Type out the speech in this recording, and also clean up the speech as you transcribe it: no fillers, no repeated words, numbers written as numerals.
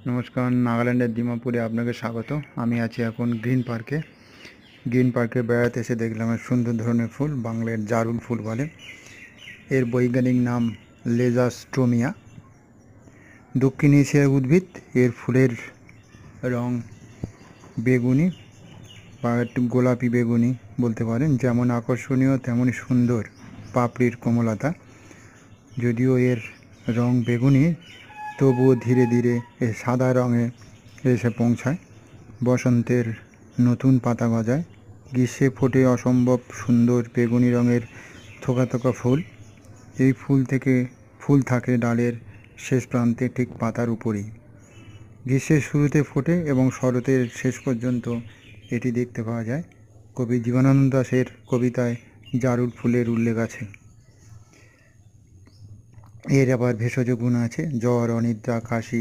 নমস্কার, নাগাল্যান্ডের দিমাপুরে আপনাকে স্বাগত। আমি আছি এখন গ্রিন পার্কে বেড়াতে এসে দেখলাম এক সুন্দর ধরনের ফুল, বাংলার জারুল ফুল বলে। এর বৈজ্ঞানিক নাম লেজাস্ট্রোমিয়া। দক্ষিণ এশিয়ার উদ্ভিদ। এর ফুলের রং বেগুনি বা একটু গোলাপি বেগুনি বলতে পারেন। যেমন আকর্ষণীয় তেমনই সুন্দর পাপড়ির কোমলতা। যদিও এর রং বেগুনি, তবুও ধীরে ধীরে এ সাদা রঙে এসে পৌঁছায়। বসন্তের নতুন পাতা গজায়। গ্রীষ্মে ফোটে অসম্ভব সুন্দর বেগুনি রঙের থোকা থোকা ফুল। এই ফুল থাকে ডালের শেষ প্রান্তে, ঠিক পাতার উপরেই। গ্রীষ্মের শুরুতে ফোটে এবং শরতের শেষ পর্যন্ত এটি দেখতে পাওয়া যায়। কবি জীবনানন্দ দাশের কবিতায় জারুল ফুলের উল্লেখ আছে। এর আবার ভেষজ গুণ আছে: জ্বর, অনিদ্রা, কাশি,